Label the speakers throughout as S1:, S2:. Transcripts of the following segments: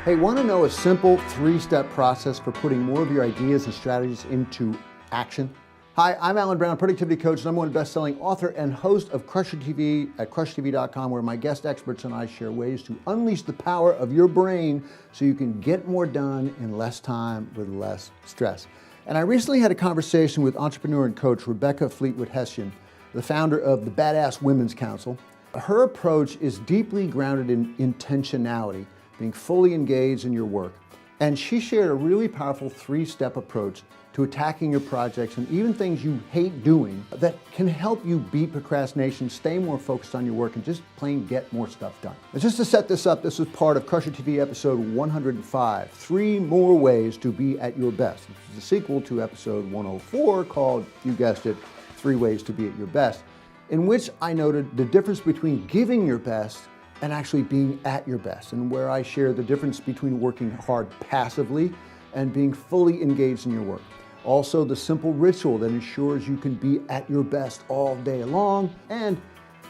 S1: Hey, want to know a simple three-step process for putting more of your ideas and strategies into action? Hi, I'm Alan Brown, productivity coach, #1 best-selling author and host of CrusherTV at CrusherTV.com, where my guest experts and I share ways to unleash the power of your brain so you can get more done in less time with less stress. And I recently had a conversation with entrepreneur and coach Rebecca Hession, the founder of the Badass Women's Council. Her approach is deeply grounded in intentionality, being fully engaged in your work. And she shared a really powerful three-step approach to attacking your projects and even things you hate doing that can help you beat procrastination, stay more focused on your work, and just plain get more stuff done. And just to set this up, this is part of Crusher TV episode 105, 3 More Ways to Be at Your Best. This is a sequel to episode 104 called, you guessed it, 3 Ways to Be at Your Best, in which I noted the difference between giving your best and actually being at your best, and where I share the difference between working hard passively and being fully engaged in your work. Also, the simple ritual that ensures you can be at your best all day long, and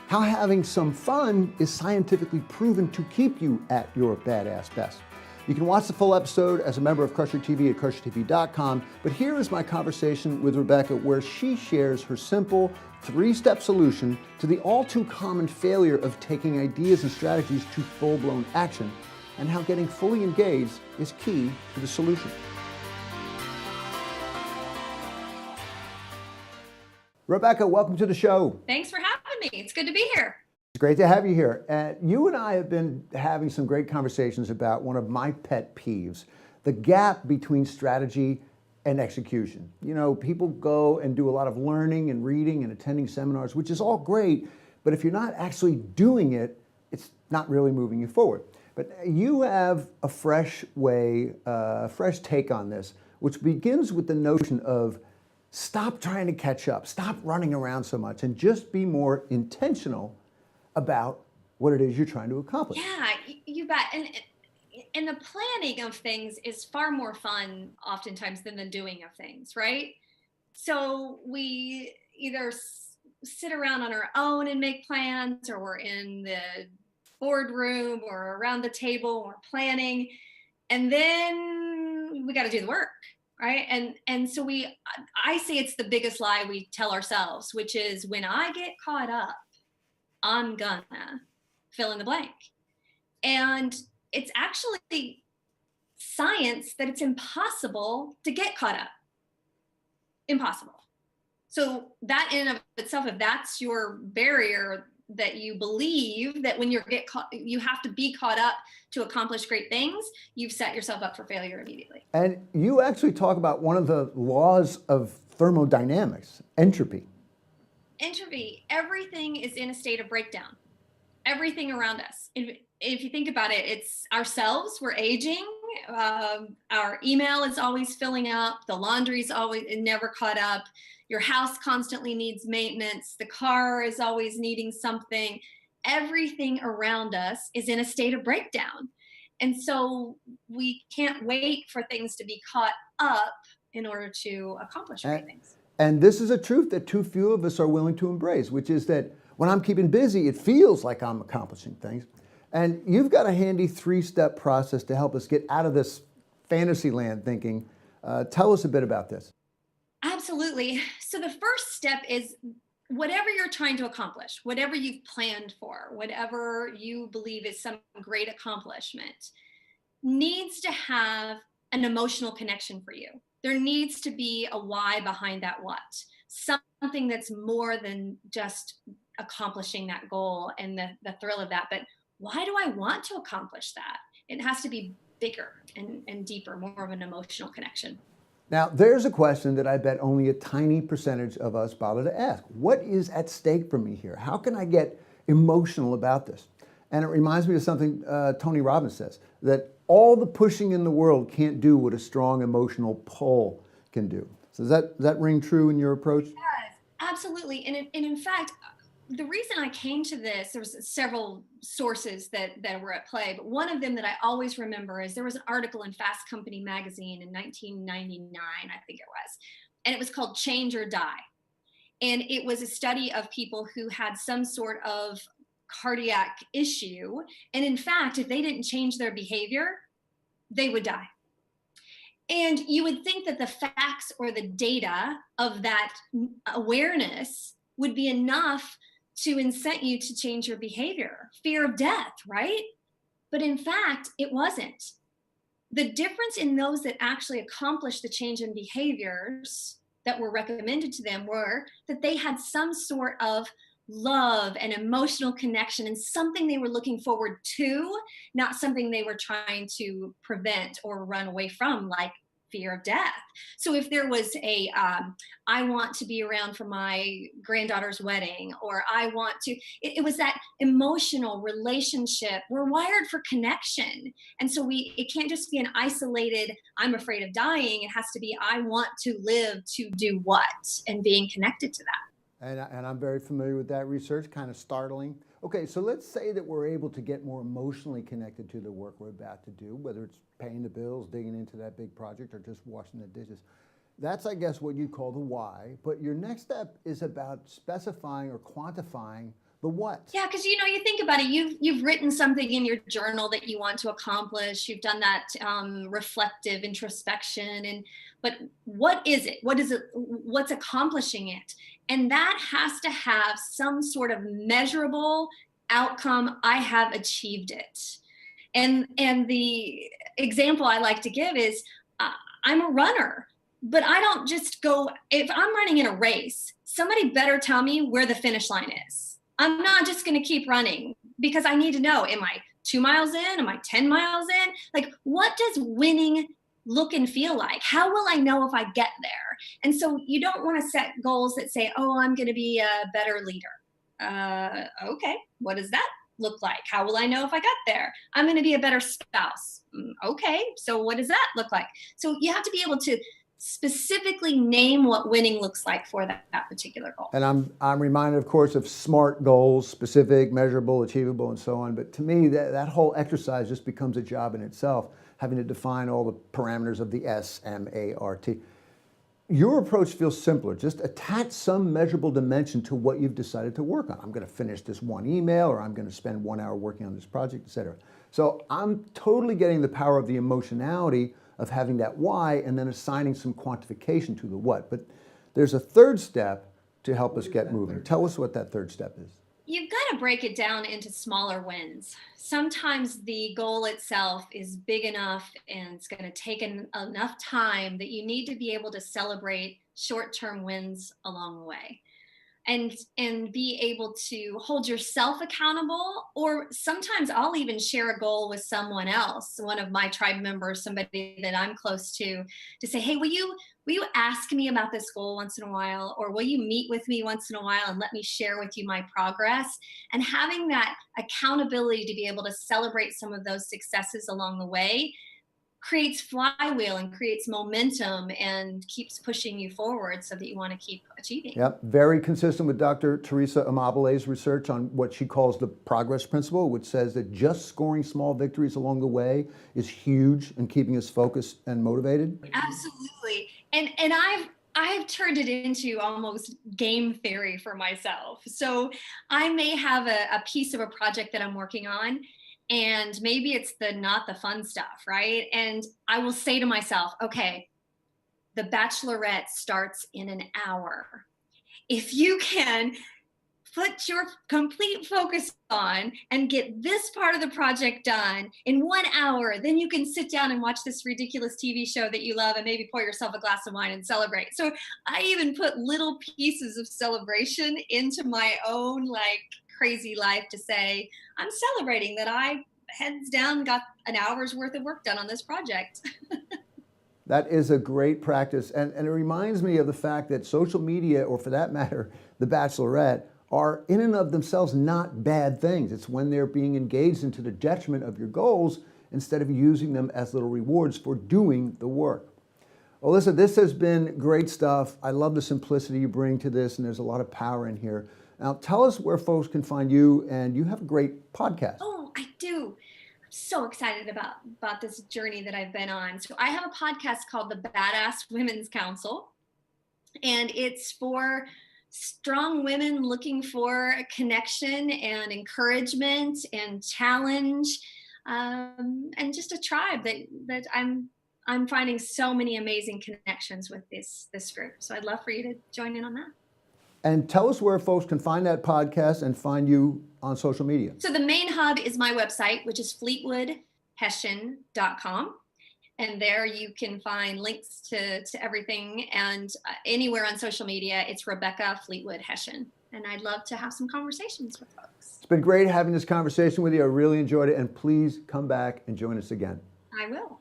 S1: how having some fun is scientifically proven to keep you at your badass best. You can watch the full episode as a member of Crusher TV at CrusherTV.com, but here is my conversation with Rebecca where she shares her simple 3-step solution to the all too common failure of taking ideas and strategies to full-blown action, and how getting fully engaged is key to the solution. Rebecca, welcome to the show.
S2: Thanks for having me. It's good to be here.
S1: It's great to have you here. You and I have been having some great conversations about one of my pet peeves, the gap between strategy and execution. You know, people go and do a lot of learning and reading and attending seminars, which is all great, but if you're not actually doing it, it's not really moving you forward. But you have a fresh way, a fresh take on this, which begins with the notion of stop trying to catch up, stop running around so much, and just be more intentional about what it is you're trying to accomplish.
S2: Yeah, you bet. And the planning of things is far more fun oftentimes than the doing of things, right? So we either sit around on our own and make plans, or we're in the boardroom or around the table, we're planning, and then we got to do the work, right? And so I say it's the biggest lie we tell ourselves, which is, when I get caught up, I'm gonna fill in the blank. And it's actually science that it's impossible to get caught up. Impossible. So that in and of itself, if that's your barrier, that you believe that when you have to be caught up to accomplish great things, you've set yourself up for failure immediately.
S1: And you actually talk about one of the laws of thermodynamics, entropy.
S2: Entropy, everything is in a state of breakdown. Everything around us. If you think about it, it's ourselves, we're aging, our email is always filling up, the laundry's always never caught up, your house constantly needs maintenance, the car is always needing something. Everything around us is in a state of breakdown. And so we can't wait for things to be caught up in order to accomplish great things.
S1: And this is a truth that too few of us are willing to embrace, which is that when I'm keeping busy, it feels like I'm accomplishing things. And you've got a handy 3-step process to help us get out of this fantasy land thinking. Tell us a bit about this.
S2: Absolutely. So the first step is, whatever you're trying to accomplish, whatever you've planned for, whatever you believe is some great accomplishment, needs to have an emotional connection for you. There needs to be a why behind that what. Something that's more than just accomplishing that goal and the thrill of that, but why do I want to accomplish that? It has to be bigger and deeper, more of an emotional connection.
S1: Now, there's a question that I bet only a tiny percentage of us bother to ask. What is at stake for me here? How can I get emotional about this? And it reminds me of something Tony Robbins says, that all the pushing in the world can't do what a strong emotional pull can do. So does that ring true in your approach?
S2: Yes, absolutely. And in fact, the reason I came to this, there was several sources that were at play, but one of them that I always remember is there was an article in Fast Company magazine in 1999, I think it was, and it was called Change or Die. And it was a study of people who had some sort of cardiac issue. And in fact, if they didn't change their behavior, they would die. And you would think that the facts or the data of that awareness would be enough to incent you to change your behavior. Fear of death, right? But in fact, it wasn't. The difference in those that actually accomplished the change in behaviors that were recommended to them were that they had some sort of love and emotional connection and something they were looking forward to, not something they were trying to prevent or run away from, like fear of death. So if there was I want to be around for my granddaughter's wedding, or I want to, it was that emotional relationship. We're wired for connection. And so it can't just be an isolated, I'm afraid of dying. It has to be, I want to live to do what, and being connected to that.
S1: And I'm very familiar with that research, kind of startling. Okay, so let's say that we're able to get more emotionally connected to the work we're about to do, whether it's paying the bills, digging into that big project, or just washing the dishes. That's, I guess, what you call the why. But your next step is about specifying or quantifying the what.
S2: Yeah, because you think about it. You've written something in your journal that you want to accomplish. You've done that reflective introspection, but what is it? What is it? What's accomplishing it? And that has to have some sort of measurable outcome. I have achieved it. And the example I like to give is I'm a runner, but I don't just go, if I'm running in a race, somebody better tell me where the finish line is. I'm not just going to keep running, because I need to know, am I 2 miles in? Am I 10 miles in? Like, what does winning look and feel like? How will I know if I get there? And so you don't want to set goals that say, oh, I'm going to be a better leader. Okay, what does that look like? How will I know if I got there? I'm going to be a better spouse. Okay, so what does that look like? So you have to be able to specifically name what winning looks like for that particular goal.
S1: And I'm reminded, of course, of SMART goals: specific, measurable, achievable, and so on. But to me, that whole exercise just becomes a job in itself, having to define all the parameters of the SMART. Your approach feels simpler. Just attach some measurable dimension to what you've decided to work on. I'm going to finish this one email, or I'm going to spend 1 hour working on this project, etc. So I'm totally getting the power of the emotionality of having that why, and then assigning some quantification to the what. But there's a third step to help us get moving. Tell us what that third step is.
S2: You've got to break it down into smaller wins. Sometimes the goal itself is big enough and it's going to take enough time that you need to be able to celebrate short-term wins along the way. And be able to hold yourself accountable. Or sometimes I'll even share a goal with someone else, one of my tribe members, somebody that I'm close to say, hey, will you ask me about this goal once in a while? Or will you meet with me once in a while and let me share with you my progress? And having that accountability to be able to celebrate some of those successes along the way creates flywheel and creates momentum and keeps pushing you forward so that you want to keep achieving.
S1: Yep, very consistent with Dr. Teresa Amabile's research on what she calls the progress principle, which says that just scoring small victories along the way is huge in keeping us focused and motivated.
S2: Absolutely. And I've turned it into almost game theory for myself. So I may have a piece of a project that I'm working on, and maybe it's not the fun stuff, right? And I will say to myself, okay, the Bachelorette starts in an hour. If you can put your complete focus on and get this part of the project done in 1 hour, then you can sit down and watch this ridiculous TV show that you love and maybe pour yourself a glass of wine and celebrate. So I even put little pieces of celebration into my own crazy life to say, I'm celebrating that I heads down got an hour's worth of work done on this project.
S1: That is a great practice. And it reminds me of the fact that social media, or for that matter, The Bachelorette, are in and of themselves not bad things. It's when they're being engaged into the detriment of your goals instead of using them as little rewards for doing the work. Well, listen, this has been great stuff. I love the simplicity you bring to this, and there's a lot of power in here. Now, tell us where folks can find you, and you have a great podcast.
S2: Oh, I do. I'm so excited about this journey that I've been on. So I have a podcast called The Badass Women's Council, and it's for strong women looking for connection and encouragement and challenge. and just a tribe that I'm finding so many amazing connections with this group. So I'd love for you to join in on that.
S1: And tell us where folks can find that podcast and find you on social media.
S2: So the main hub is my website, which is fleetwoodhession.com. And there you can find links to everything. And anywhere on social media, it's Rebecca Fleetwood Hession. And I'd love to have some conversations with folks.
S1: It's been great having this conversation with you. I really enjoyed it. And please come back and join us again.
S2: I will.